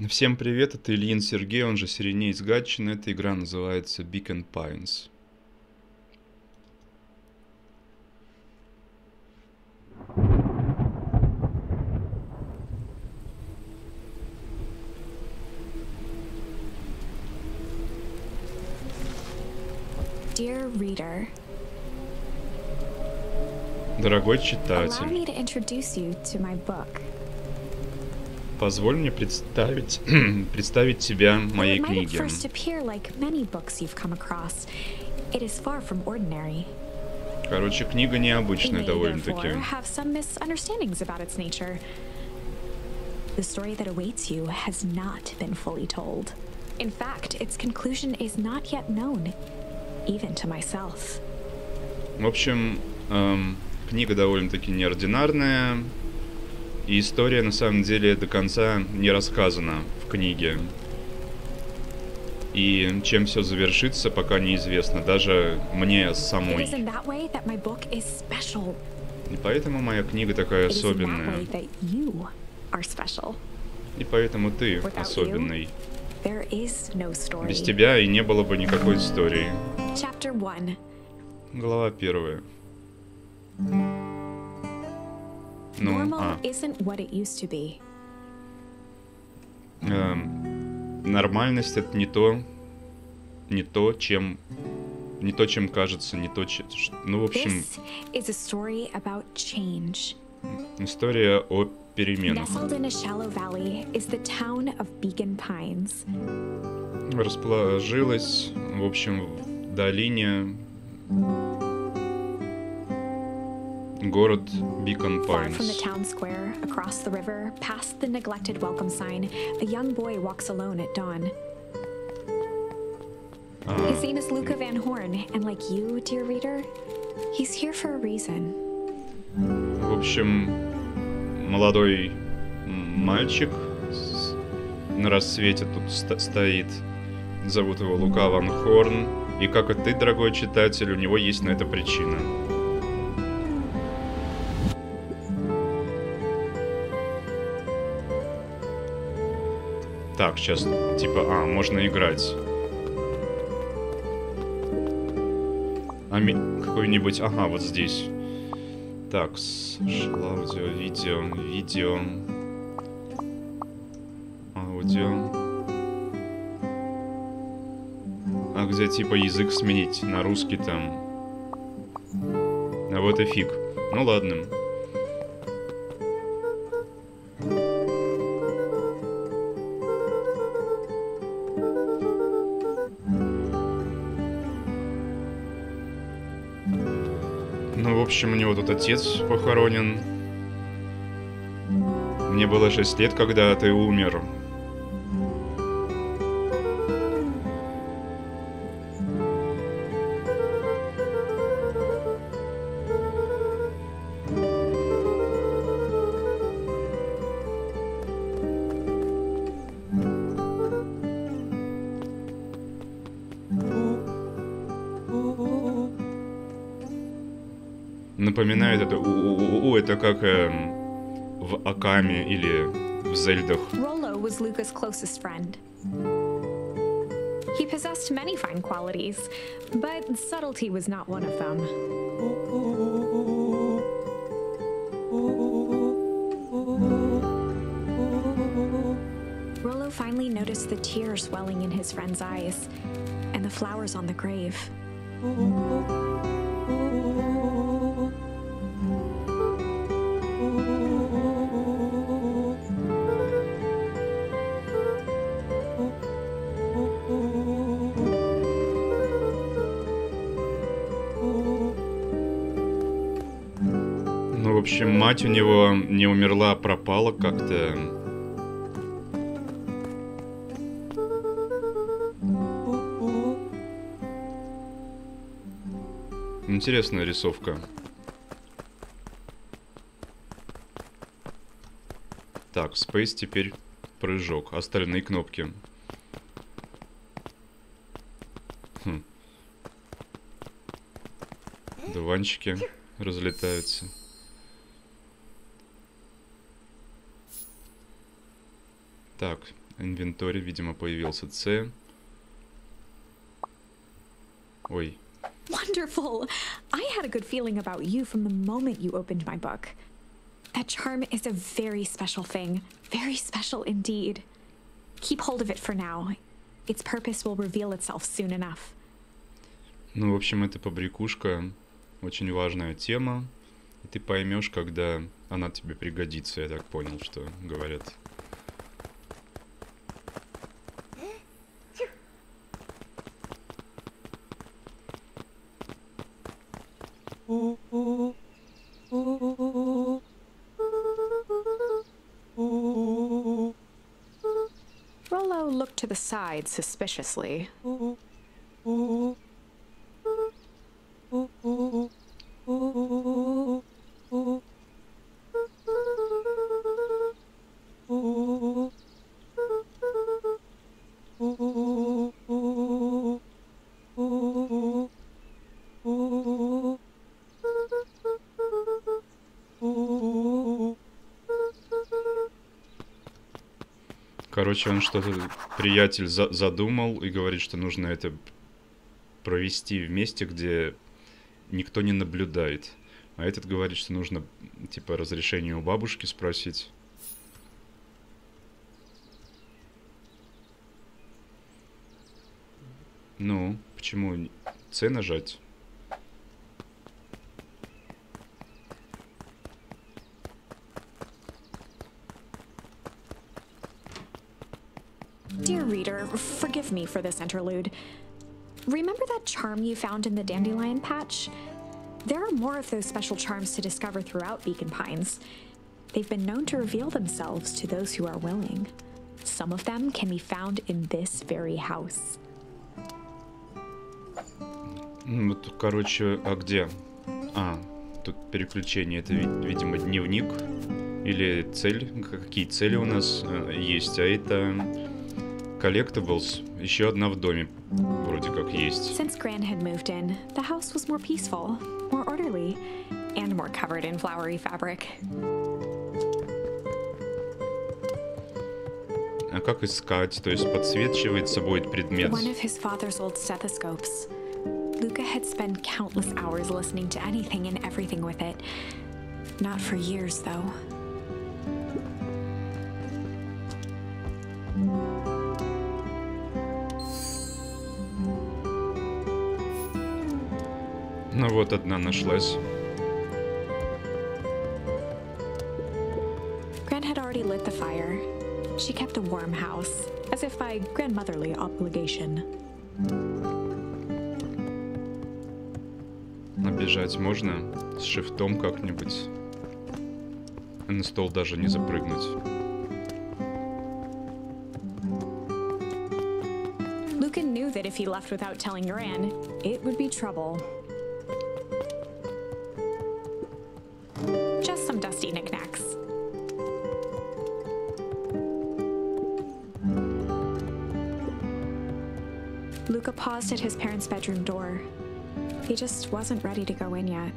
Всем привет, это Ильин Сергей, он же Сиреней из Гатчины. Эта игра называется Beacon Pines. Dear reader, Дорогой allow читатель, me to introduce you to my book. позволь мне представить тебя Though моей it might at книге. first appear like many books you've come across, it is far from ordinary. Короче, книга You необычная may довольно-таки. therefore have some misunderstandings about its nature. The story that awaits you has not been fully told. In fact, its conclusion is not yet known, even to myself. В общем, книга довольно-таки неординарная, и история на самом деле до конца не рассказана в книге. И чем все завершится, пока неизвестно, даже мне It самой. is in that way that my book is special. И поэтому моя книга такая It is in that особенная. way that you are special. И поэтому ты Without особенный. There is no story. Без тебя и не было бы никакой истории. Chapter 1. Глава первая. Normal isn't what it used to be. Нормальность — это не то, чем кажется, не то, ну, в общем, This is a story about change. история о переменах. Nestled in a shallow valley is the town of Beacon Pines. Расположилась, в общем, в долине город Beacon Far from the Pines. town square, across the river, past the neglected welcome sign, a young boy walks alone at dawn. His name is Luca Van Horn, and like you, dear reader, he's here for a reason. В общем, молодой мальчик на рассвете тут стоит. Зовут его Лука Ван Хорн. И как и ты, дорогой читатель, у него есть на это причина. Так, сейчас типа, можно играть. Какой-нибудь, вот здесь. Так, аудио, видео, аудио. А где типа язык сменить на русский там? А вот и фиг. Ну ладно. Ну, в общем, у него тут отец похоронен. Мне было 6 лет, когда ты умер. Напоминает это это как в Акаме или в Зельдах. Rollo was Luca's closest friend. He possessed many fine qualities, but subtlety was not one of them. Rollo finally noticed the tears welling in his friend's eyes and the flowers on the grave. Ну, в общем, мать у него не умерла, а пропала как-то. Интересная рисовка. Так, Space теперь прыжок. Остальные кнопки. Дуванчики разлетаются. Так, инвентарь, видимо, появился С. Ой. Wonderful! I had a good feeling about you from the moment you opened my book. That charm is a very special thing. Very special indeed. Keep hold of it for now. Its purpose will reveal itself soon enough. Ну, в общем, эта побрякушка очень важная тема. И ты поймешь, когда она тебе пригодится. Я так понял, что говорят. Rollo looked to the side suspiciously. Короче, он что-то, приятель, задумал и говорит, что нужно это провести в месте, где никто не наблюдает. А этот говорит, что нужно, типа, разрешение у бабушки спросить. Ну, почему С нажать? Dear reader, forgive me for this interlude. Remember that charm you found in the dandelion patch? There are more of those special charms to discover throughout Beacon Pines. They've been known to reveal themselves to those who are willing. Some of them can be found in this very house. Вот, короче, а где? А, тут переключение. Это, видимо, дневник. Или цель. Какие цели у нас есть. А это collectibles. Еще одна в доме вроде как есть. Since Gran had moved in, the house was more peaceful, more orderly, and more covered in flowery fabric. А как искать? То есть подсвечивается будет предмет. One of his father's old stethoscopes. Luca had spent countless hours listening to anything and everything with it. Not for years, though. Ну вот, одна нашлась. Gran had already lit the fire. She kept a warm house, as if by grandmotherly obligation. Набежать можно с шифтом как-нибудь. На стол даже не запрыгнуть. Luca knew that if he left without telling Gran, it would be trouble. Just some dusty knickknacks. Luca paused at his parents' bedroom door. He just wasn't ready to go in yet.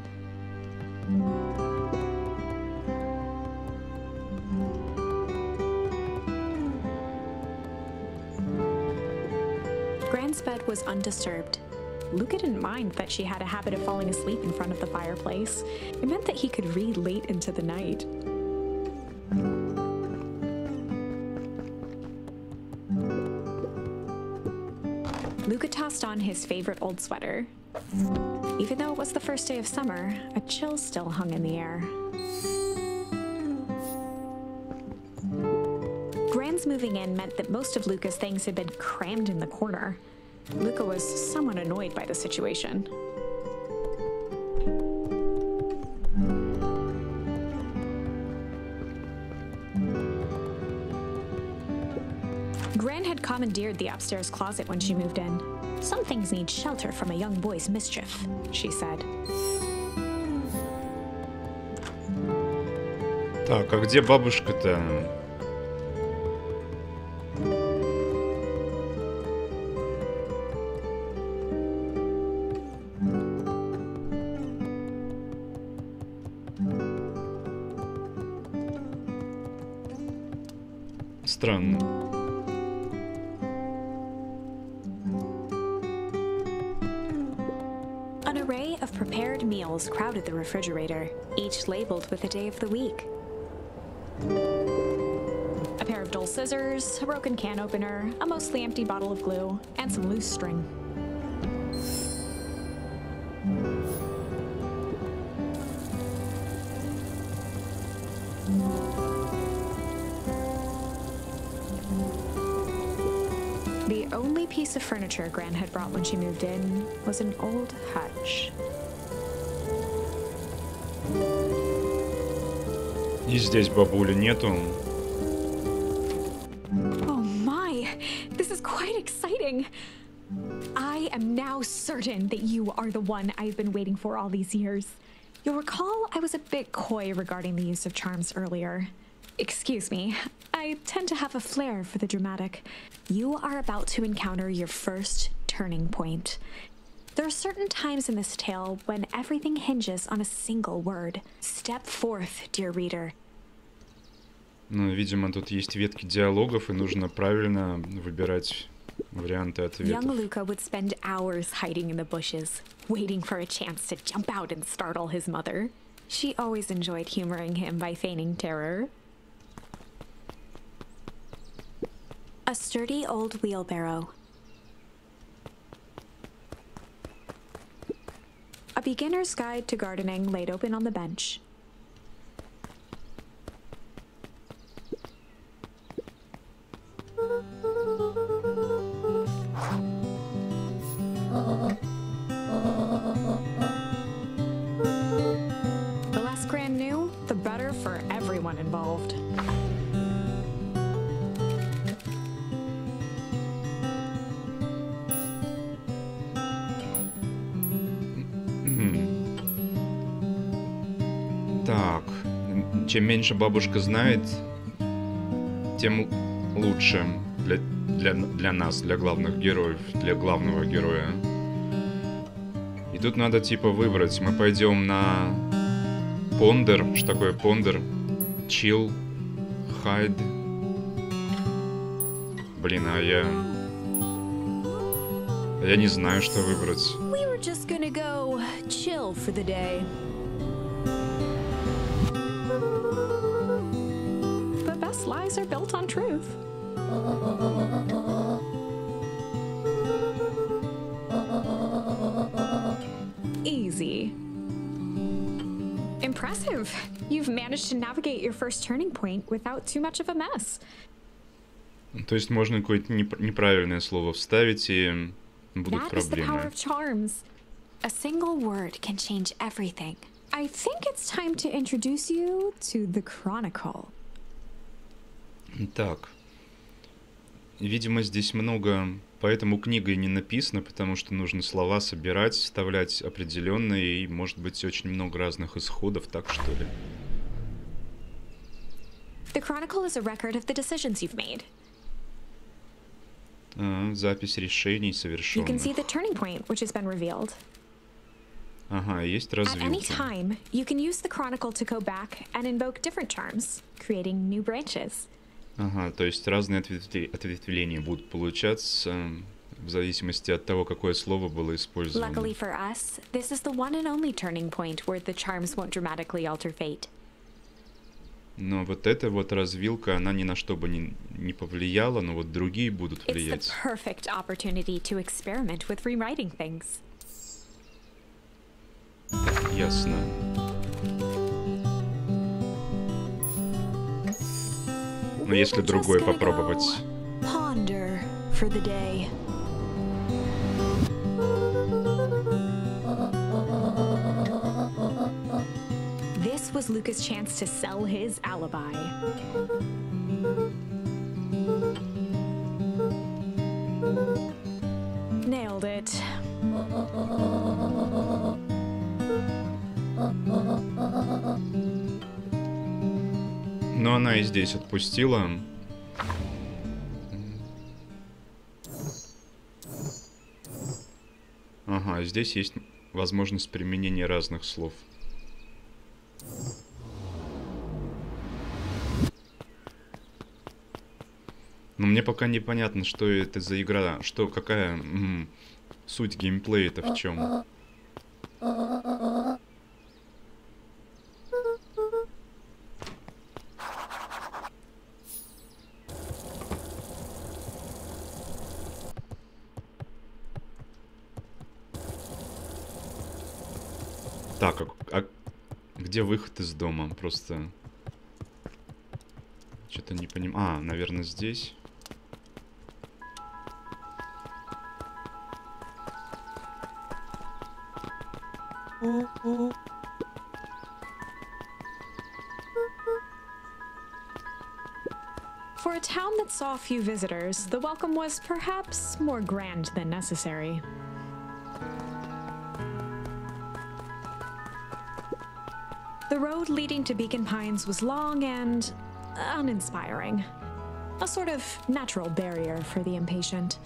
Gran's bed was undisturbed. Luca didn't mind that she had a habit of falling asleep in front of the fireplace. It meant that he could read late into the night. Luca tossed on his favorite old sweater. Even though it was the first day of summer, a chill still hung in the air. Gran's moving in meant that most of Luca's things had been crammed in the corner. Luca was somewhat annoyed by the situation. Gran had commandeered the upstairs closet when she moved in. Some things need shelter from a young boy's mischief, she said. Так, а где бабушка-то? Странно. meals crowded the refrigerator, each labeled with the day of the week. A pair of dull scissors, a broken can opener, a mostly empty bottle of glue, and some loose string. The only piece of furniture Gran had brought when she moved in was an old hutch. И здесь бабули нету. Oh my, this is quite exciting. I am now certain that you are the one I've been waiting for all these years. You'll recall I was a bit coy regarding the use of charms earlier. Excuse me, I tend to have a flair for the dramatic. You are about to encounter your first turning point. There are certain times in this tale when everything hinges on a single word. Step forth, dear reader. Ну, видимо, тут есть ветки диалогов, и нужно правильно выбирать варианты ответов. Young Luca would spend hours hiding in the bushes, waiting for a chance to jump out and startle his mother. She always enjoyed humoring him by feigning terror. A sturdy old wheelbarrow. A beginner's guide to gardening laid open on the bench. The less Gran knew, the better for everyone involved. Так, чем меньше бабушка знает, тем лучше для нас, для главных героев, для главного героя. И тут надо типа выбрать. Мы пойдем на пондер. Что такое пондер? Chill, hide. Блин, а я не знаю, что выбрать. We were just gonna go chill for the day. The best lies are built on truth. Easy. Impressive. You've managed to navigate your first turning point without too much of a mess. То есть можно какое-то неправильное слово вставить, и будут проблемы. A single word can change everything. I think it's time to introduce you to the Chronicle. Так. Видимо, здесь много, поэтому книга и не написана, потому что нужно слова собирать, вставлять определенные, и, может быть, очень много разных исходов, так что ли? The Chronicle is a record of the decisions you've made. Запись решений You can see совершенных. the turning point, which has been revealed. Ага, есть At any развилки. time, you can use the Chronicle to go back and invoke different charms, creating new branches. Ага, то есть разные ответвления будут получаться в зависимости от того, какое слово было использовано. Luckily for us, this is the one and only turning point where the charms won't dramatically alter fate. Но вот эта вот развилка, она ни на что бы не повлияла, но вот другие будут It's the влиять. perfect opportunity to experiment with rewriting things. Ясно. Но если другой попробовать. Ponder for the day. This was Luca's chance to sell his alibi. Nailed it. Но она и здесь отпустила. Ага, здесь есть возможность применения разных слов. Но мне пока непонятно, что это за игра, какая суть геймплея-то в чем. Так, а где выход из дома? Просто... Что-то не понимаю. А, наверное, здесь. For a town that saw few visitors, the welcome was perhaps more grand than necessary. The road leading to Beacon Pines was long and uninspiring. A sort of natural barrier for the impatient.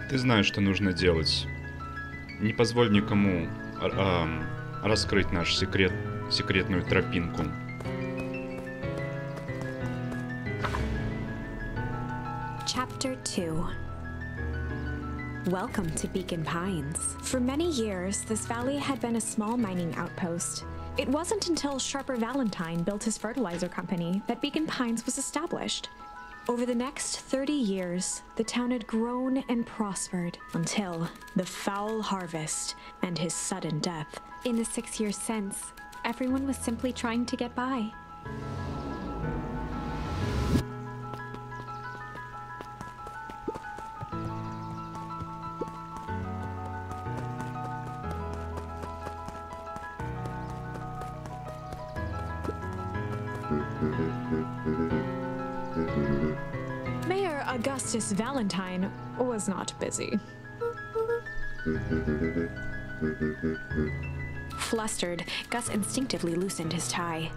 Ты знаешь, что нужно делать. Не позволь никому раскрыть наш секретную тропинку. Chapter 2. Welcome to Beacon Pines. For many years, this valley had been a small mining outpost. It wasn't until Sharper Valentine built his fertilizer company that Beacon Pines was established. Over the next 30 years, the town had grown and prospered until the foul harvest and his sudden death. In the 6 years since, everyone was simply trying to get by. Mayor Augustus Valentine was not busy. Flustered, Gus instinctively loosened his tie.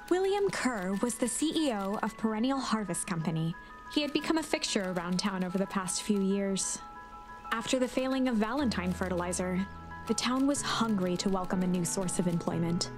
William Kerr was the CEO of Perennial Harvest Company. He had become a fixture around town over the past few years. After the failing of Valentine Fertilizer, the town was hungry to welcome a new source of employment.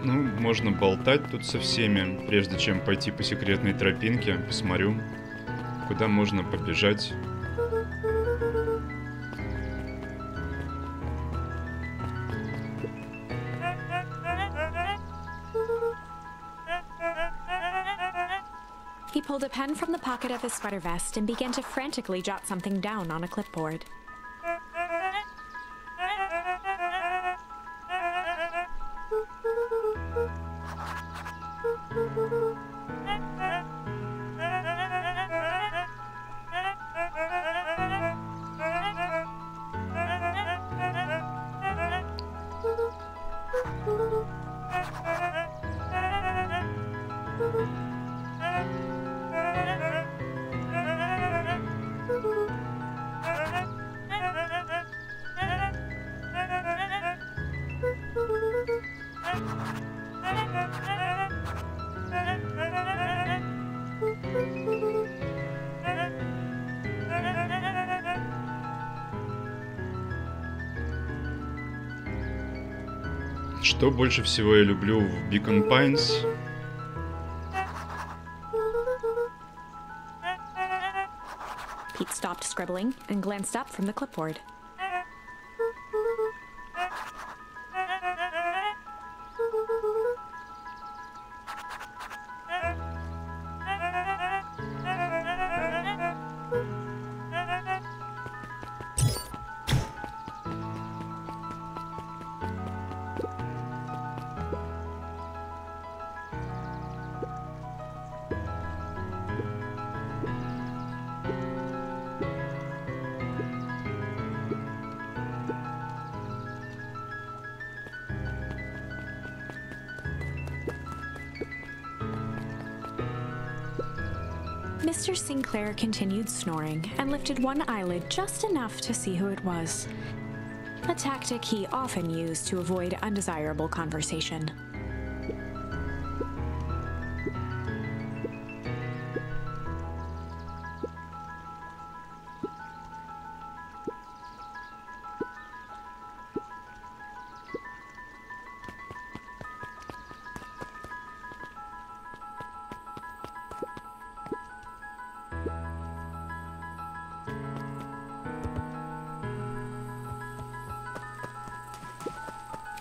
Ну, можно болтать тут со всеми, прежде чем пойти по секретной тропинке. Посмотрю, куда можно побежать. He pulled a pen from the pocket of his sweater vest and began to frantically jot something down on a clipboard. Что больше всего я люблю в Beacon Pines? Pete stopped scribbling and glanced up from the clipboard. Mr. Sinclair continued snoring and lifted one eyelid just enough to see who it was. A tactic he often used to avoid undesirable conversation.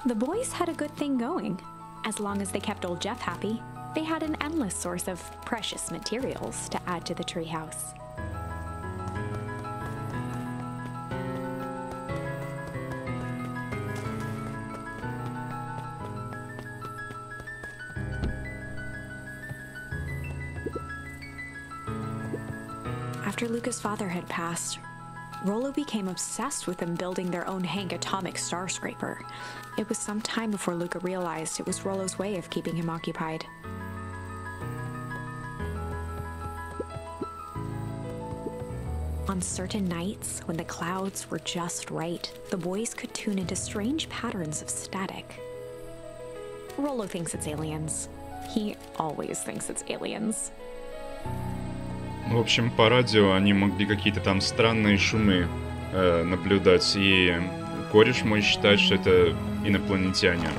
The boys had a good thing going. As long as they kept old Jeff happy, they had an endless source of precious materials to add to the treehouse. After Luca's father had passed, Rollo became obsessed with them building their own Hank atomic star scraper. It was some time before Luca realized it was Rollo's way of keeping him occupied. On certain nights, when the clouds were just right, the boys could tune into strange patterns of static. Rollo thinks it's aliens. He always thinks it's aliens. В общем, по радио они могли какие-то там странные шумы наблюдать, и кореш мой считает, что это инопланетяне.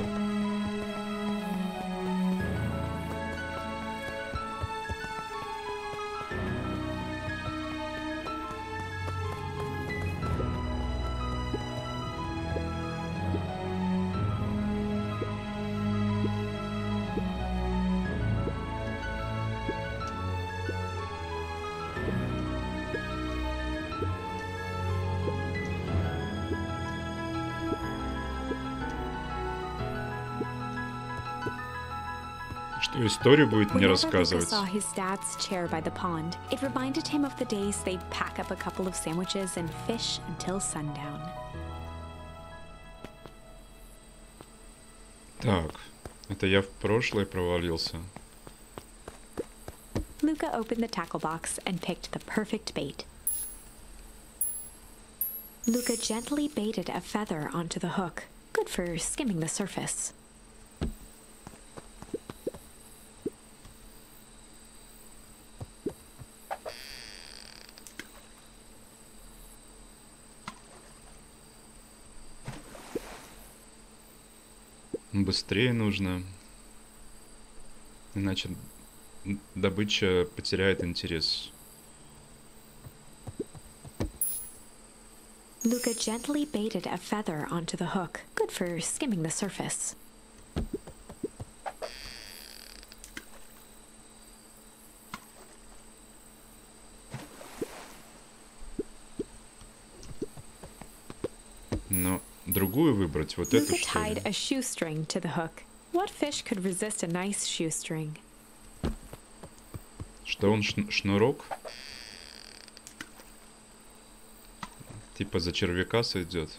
Что историю будет мне рассказывать? Saw his dad's chair by the pond. It reminded him of the days they'd pack up a couple of sandwiches and fish until sundown. Так, это я в прошлое провалился. Luca opened the tackle box and picked the perfect bait. Luca gently baited a feather onto the hook, good for skimming the surface. Быстрее нужно, иначе добыча потеряет интерес. Luca gently baited a feather onto the hook, good for skimming the surface. Но другую выбрать, вот эту, Luca что ли? tied a shoestring to the hook. What fish could resist a nice shoestring? Что он шнурок? Типа за червяка сойдет.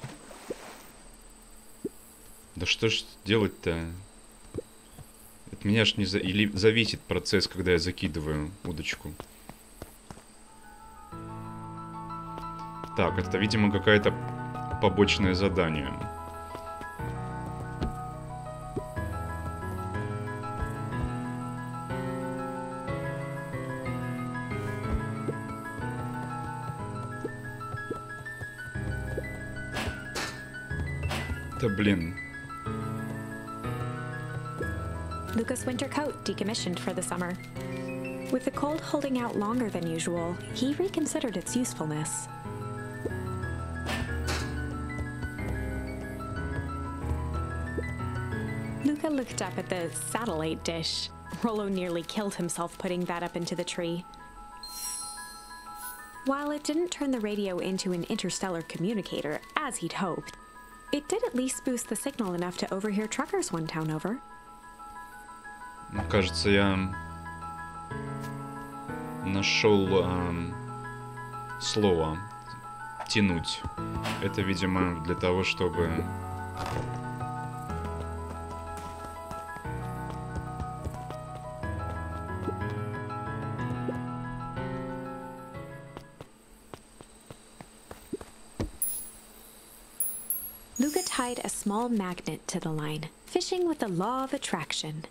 Да что ж делать-то? От меня ж не или зависит процесс, когда я закидываю удочку. Так, это, видимо, какая-то побочное задание. Да блин. Luca's winter coat decommissioned for the summer. With the cold holding out longer than usual, he reconsidered its usefulness. Luca looked up at the satellite dish. Rollo nearly killed himself putting that up into the tree. While it didn't turn the radio into an interstellar communicator, as he'd hoped, it did at least boost the signal enough to overhear truckers one town over. Кажется, я нашел слово «тянуть». Это, видимо, для того, чтобы... tied a small magnet to the line, fishing with the law of attraction.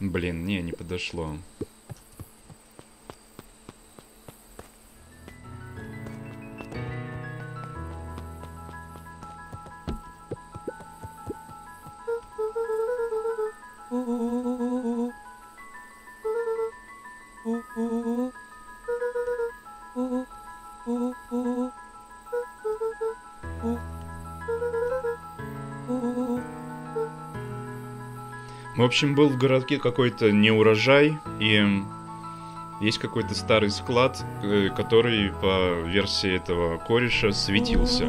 Блин, не подошло. В общем, был в городке какой-то неурожай, и есть какой-то старый склад, который, по версии этого кореша, светился.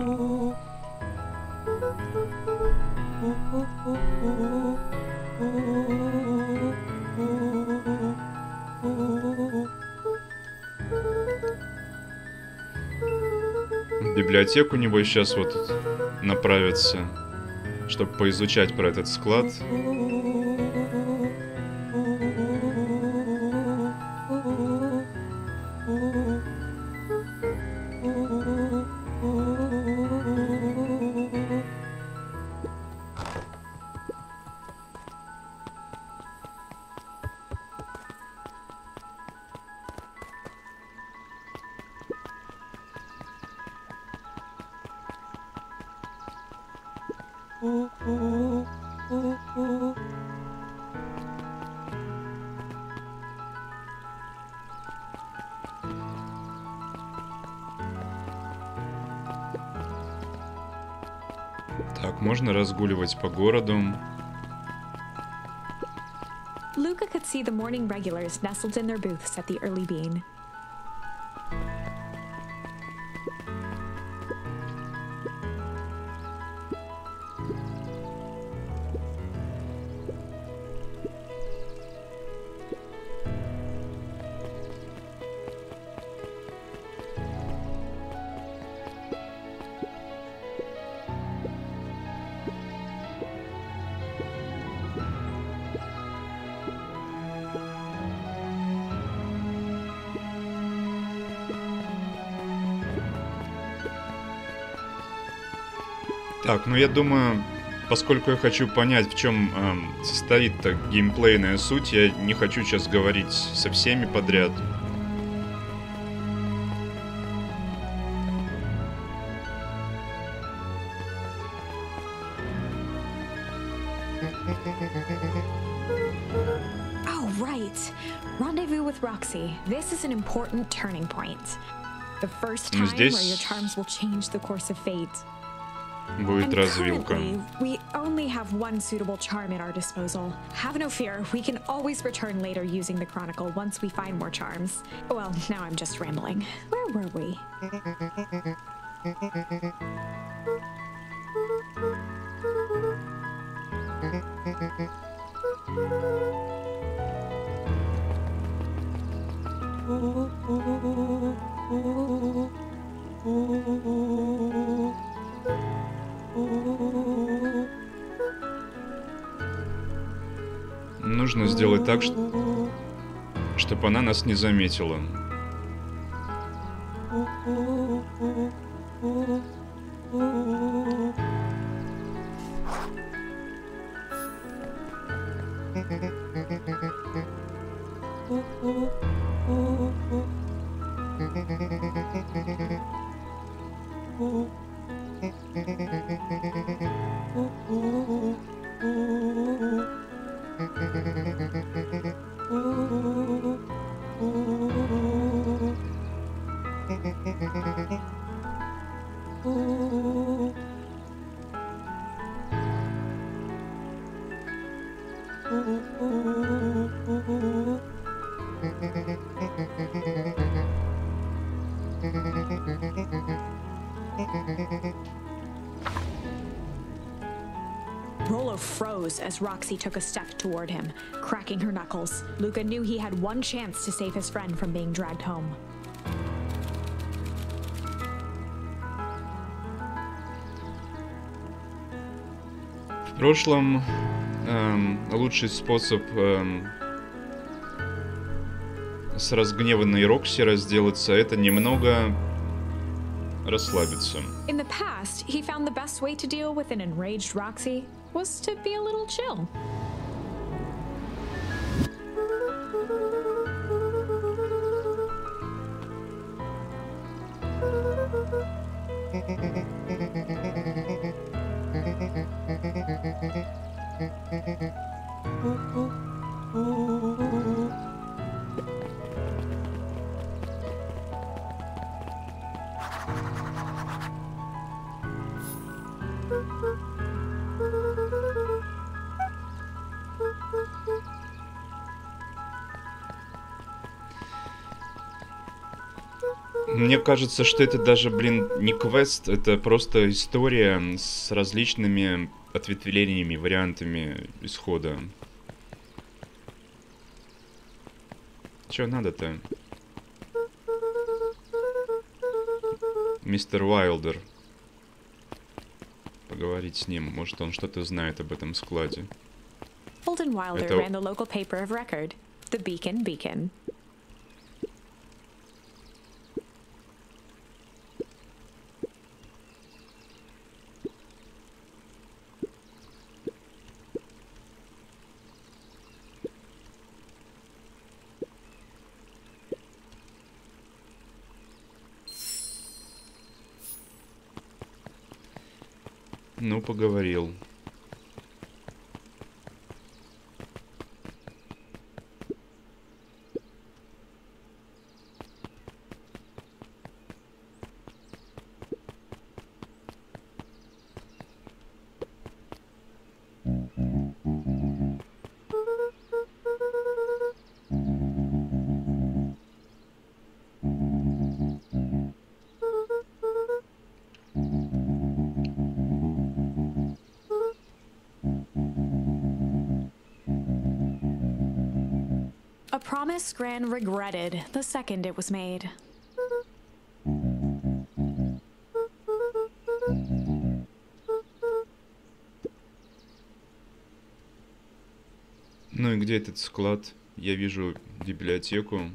В библиотеку, небось, сейчас вот направятся, чтобы поизучать про этот склад. Так, можно разгуливать по городу. Luca could see the morning regulars nestled in their booths at the early bean. Так, ну я думаю, поскольку я хочу понять, в чем состоит геймплейная суть, я не хочу сейчас говорить со всеми подряд. Oh, right. Rendezvous with Roxy. This is an important turning point. The first time where your charms will change the course of fate. Будет развилка. We only have one suitable charm at our disposal. Have no fear, we can always return later using the Chronicle once we find more charms. Well, now I'm just rambling. Where were we? Нужно сделать так, чтобы она нас не заметила. Rollo froze as Roxy took a step toward him, cracking her knuckles. Luca knew he had one chance to save his friend from being dragged home. В прошлом лучший способ с разгневанной Рокси разделаться, это немного расслабиться. In the past, he found the best way to deal with an enraged Roxy was to be a little chill. Мне кажется, что это даже, блин, не квест, это просто история с различными ответвлениями, вариантами исхода. Чё надо-то? Мистер Уайлдер. Поговорить с ним, может, он что-то знает об этом складе. Holden Wilder ran the local paper of record, the Beacon. Ну, поговорил. A promise Gran regretted the second it was made. Ну и где этот склад? Я вижу библиотеку.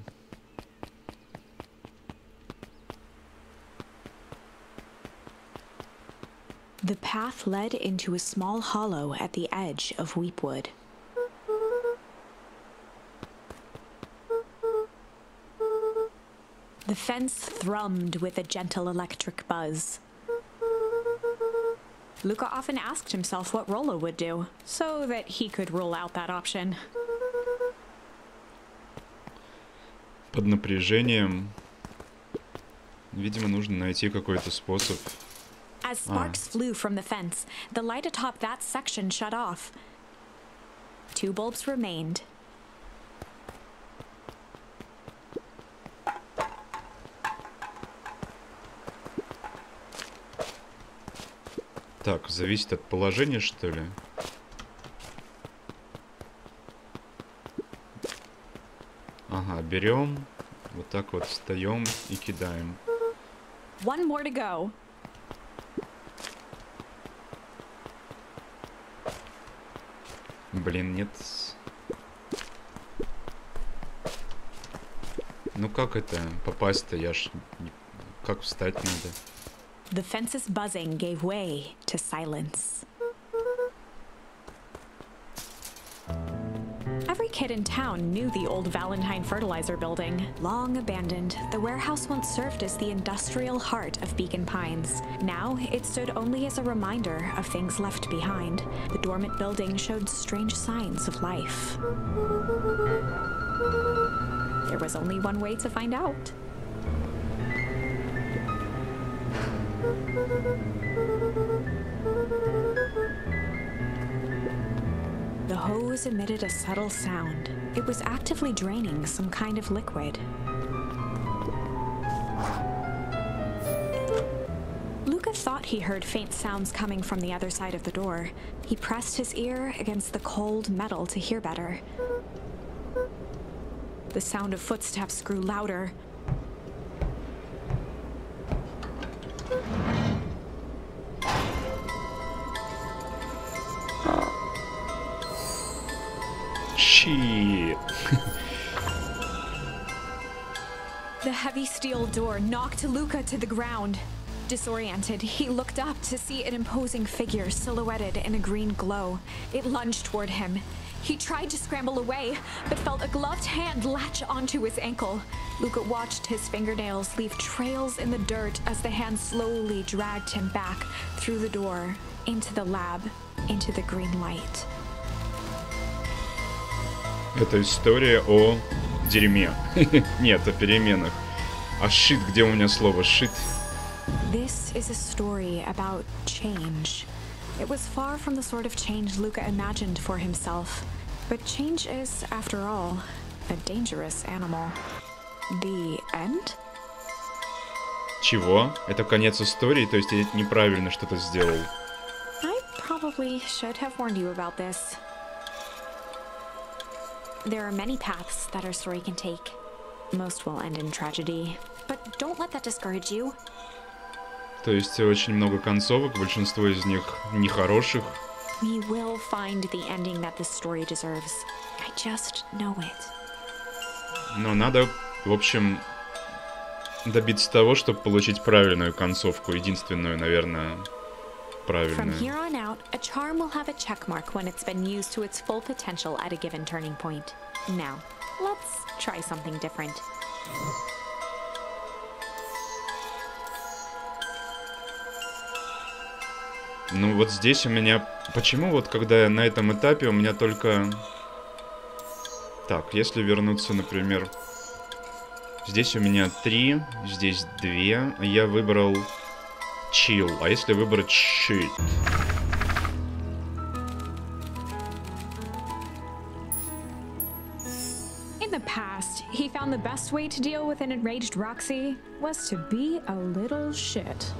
The path led into a small hollow at the edge of Weepwood. The fence thrummed with a gentle electric buzz. Luca often asked himself what Rollo would do, so that he could rule out that option. Под напряжением. Видимо, нужно найти какой-то способ. As sparks flew from the fence, the light atop that section shut off. 2 bulbs remained. Так, зависит от положения, что ли? Ага, берем, вот так вот встаем и кидаем. One more to go. Блин, нет. Ну как это попасть-то? Я ж... Как встать надо? The fence's buzzing gave way to silence. Every kid in town knew the old Valentine fertilizer building. Long abandoned, the warehouse once served as the industrial heart of Beacon Pines. Now, it stood only as a reminder of things left behind. The dormant building showed strange signs of life. There was only one way to find out. The hose emitted a subtle sound. It was actively draining some kind of liquid. Luca thought he heard faint sounds coming from the other side of the door. He pressed his ear against the cold metal to hear better. The sound of footsteps grew louder. Щит. heavy steel door knocked Luca to the ground. Disoriented, he looked up to see an imposing figure silhouetted in a green glow. It lunged toward him. He tried to scramble away, but felt a gloved hand latch onto his ankle. Luca watched his fingernails leave trails in the dirt as the hand slowly dragged him back through the door, into the lab, into the green light. Это история о дерьме. Нет, о переменах. А shit, где у меня слово shit? This is a story about change. It was far from the sort of change Luca imagined for himself. But change is, after all, a dangerous animal. The end? Чего? Это конец истории? То есть я неправильно что-то сделал? I probably should have warned you about this. There are many paths that our story can take. Most will end in tragedy. But don't let that discourage you. То есть очень много концовок, большинство из них нехороших. We will find the ending that this story deserves. I just know it. Но надо, в общем, добиться того, чтобы получить правильную концовку. Единственную, наверное, правильную. From here on out, a charm will have a check mark when it's been used to its full potential at a given turning point. Now, let's try something different. Ну вот здесь у меня... Почему вот когда я на этом этапе у меня только... Так, если вернуться, например... Здесь у меня 3, здесь 2. Я выбрал chill. А если выбрать shit? In the past, he found the best way to deal with an enraged Roxy was to be a little shit.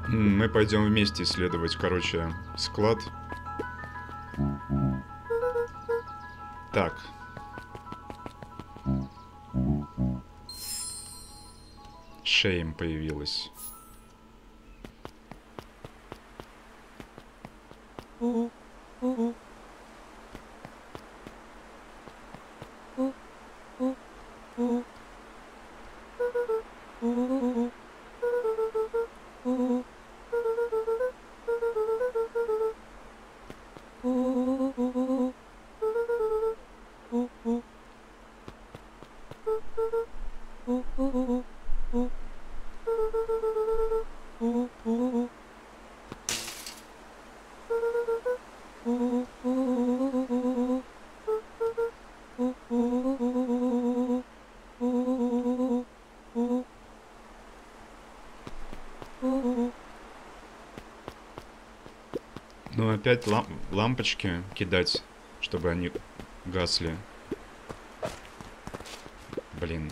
Мы пойдем вместе исследовать, короче, склад. Так. Шейм появилась. Ну, опять лампочки кидать, чтобы они гасли. Блин.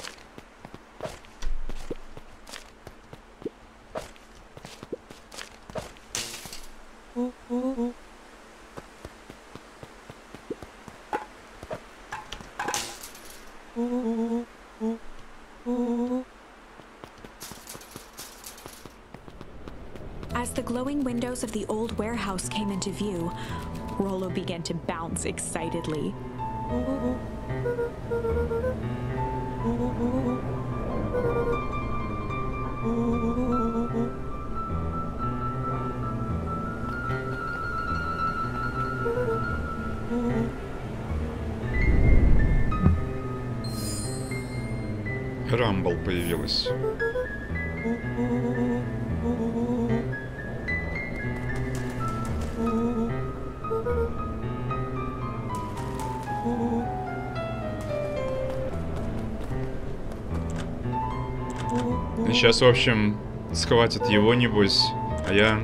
As the glowing windows of the old warehouse came into view, Rollo began to bounce excitedly. Рамбл появилась. Сейчас, в общем, схватят его, небось, а я...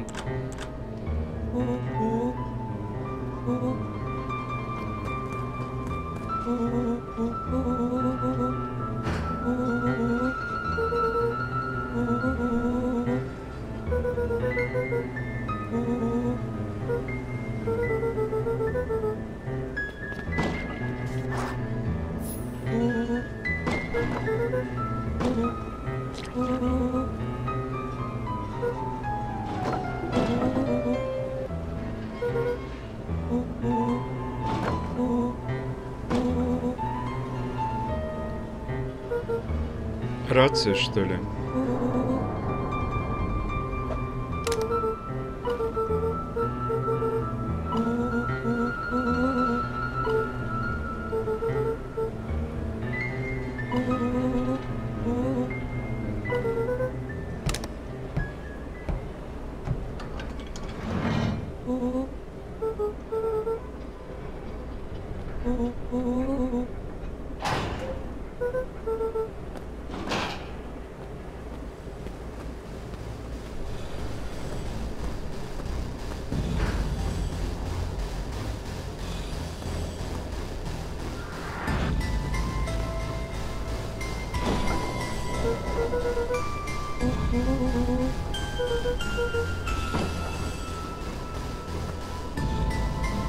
Рация, что ли?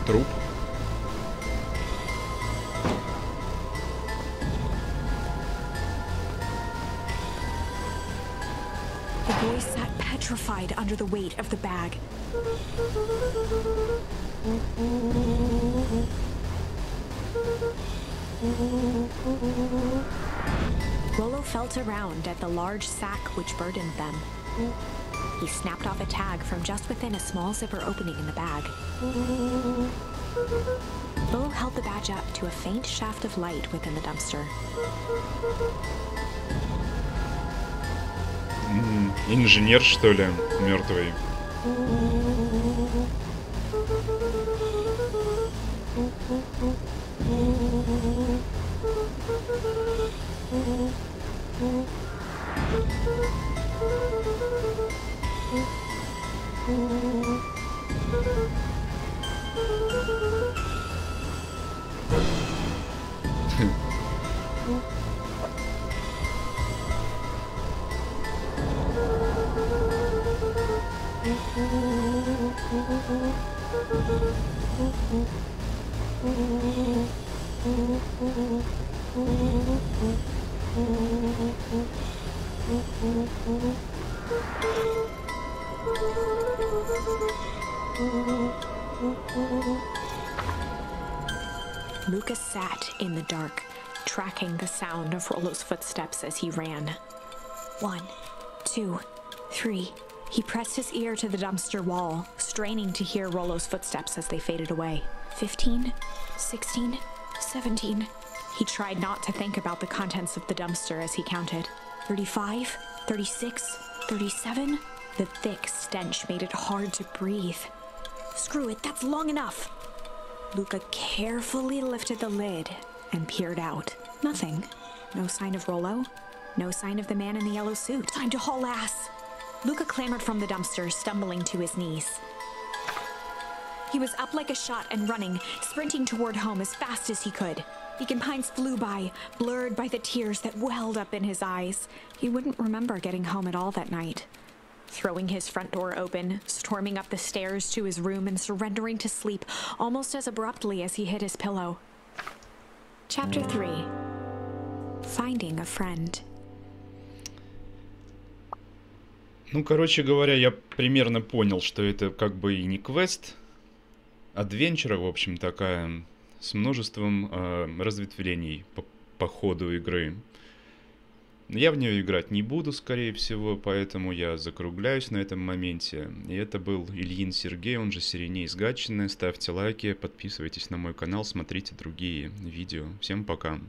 Труп. The boy sat petrified under the weight of the bag. Rollo felt around at the large sack which burdened them. He snapped off a tag from just within a small zipper opening in the bag. Rollo held the badge up to a faint shaft of light within the dumpster. Инженер, что ли, мертвый? Lucas sat in the dark, tracking the sound of Rollo's footsteps as he ran. 1, 2, 3. He pressed his ear to the dumpster wall, straining to hear Rollo's footsteps as they faded away. 15, 16, 17. He tried not to think about the contents of the dumpster as he counted. 35, 36, 37. The thick stench made it hard to breathe. Screw it, that's long enough. Luca carefully lifted the lid and peered out. Nothing. No sign of Rollo. No sign of the man in the yellow suit. Time to haul ass. Luca clambered from the dumpster, stumbling to his knees. He was up like a shot and running, sprinting toward home as fast as he could. Beacon Pines flew by, blurred by the tears that welled up in his eyes. He wouldn't remember getting home at all that night. Throwing his front door open, storming up the stairs to his room, and surrendering to sleep almost as abruptly as he hit his pillow. Chapter 3. Finding a friend. Ну, короче говоря, я примерно понял, что это как бы и не квест, адвенчура, в общем, такая, с множеством разветвлений по ходу игры. Я в нее играть не буду, скорее всего, поэтому я закругляюсь на этом моменте. И это был Ильин Сергей, он же Сиреней из Гатчины. Ставьте лайки, подписывайтесь на мой канал, смотрите другие видео. Всем пока!